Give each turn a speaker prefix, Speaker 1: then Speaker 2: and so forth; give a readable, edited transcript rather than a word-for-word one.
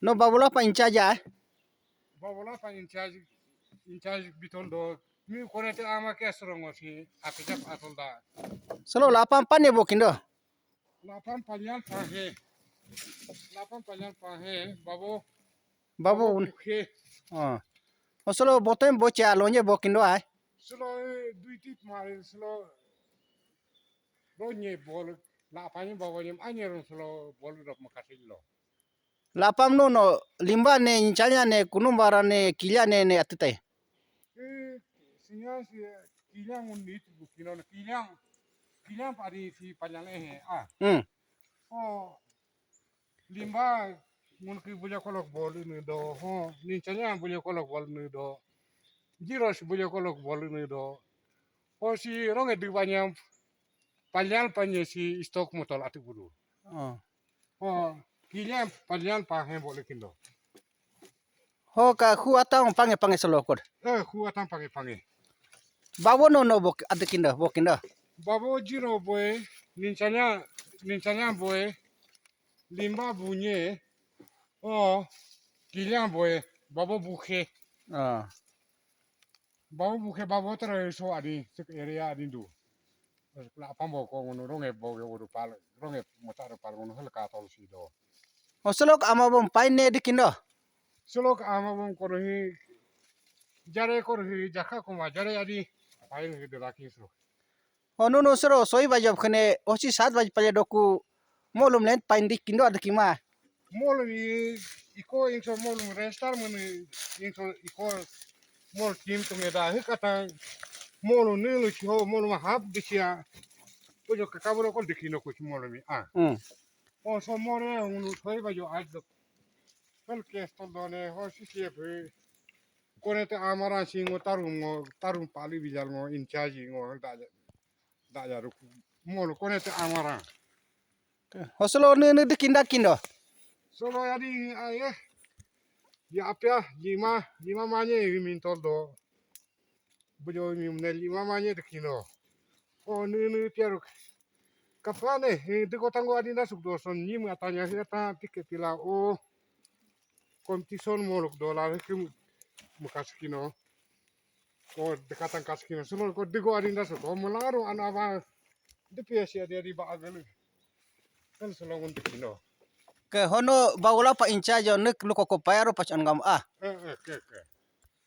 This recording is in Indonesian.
Speaker 1: No babula pa incha ja.
Speaker 2: Babola pa in charge biton do mi konete ama ke sorongo si apijap atolda.
Speaker 1: Solo lapam pan ne bokindo.
Speaker 2: Lapam panjang pahe. Lapam panjang pahe babo babo
Speaker 1: Babu.
Speaker 2: bukhe.
Speaker 1: Oh. Solo botem boche alonye bokindo ay.
Speaker 2: Selo duitit mari selo ronye bol lapanya babo nyem anyeron selo bol dok makasil lo.
Speaker 1: Lapam no limba ne inchanya ne kunumbara ne kilya ne atitai.
Speaker 2: Sinya si kilang unit bukino kilang pari si panjang ah.
Speaker 1: Hmm.
Speaker 2: Oh limba mun ki boleh kolok bol ini do ho nincanya boleh kolok bol ini do jiros boleh kolok bol ini do oh si rong edu banyak panjang si stok motor atu buru
Speaker 1: Oh.
Speaker 2: oh kilang panjang pahe boleh kindo
Speaker 1: Ho ka khu atang pange solo kod.
Speaker 2: kuatan pange
Speaker 1: Babu no bok atikindo bokindo.
Speaker 2: babo jiro boy nincanya boy limba bunye oh kilang boy babo bukhe
Speaker 1: Oh.
Speaker 2: babo terus so adi sek area adi du la pambo ko ngono ronge boge oru pal ronge motar pal ngono hel ka tol si do
Speaker 1: Solo ama bom pain ne dikindo.
Speaker 2: sulok ama bom ko hi jare ko hi jakha ko ma jare adi pail hi de laki so
Speaker 1: No solo soi bajab khane osi 7 baj pale doku molum len pain dikindo adikima.
Speaker 2: mol ni iko ingso mol restar mun ingso iko mol tim to ngeda hi kata mol ni lu ho mol ma hab dikia ko jo ka kabro ko dikino ko mol mi
Speaker 1: Hmm.
Speaker 2: o so more unu thoi ba jo aj do pel ke sto do ne ho si si konete amara singo tarum pali bijal ngo in charge ngo da ru mol konete amara
Speaker 1: Solo ne dikinda kindo.
Speaker 2: solo yadi aye ya apya jima manye min tol do bujo mi ne lima manye de kino o ni piero kapane de ko tango adi na suk do son ni ma tanya ta tiket pila o kompetison molok do la kim mukas kino o dekatan kas kino solo ko digo adi na suk o mularo anava de piasia di ba agelu kan solo ngun de kino
Speaker 1: Ke hono bawala pa incha jo nek luko ko payaro pas angam
Speaker 2: ke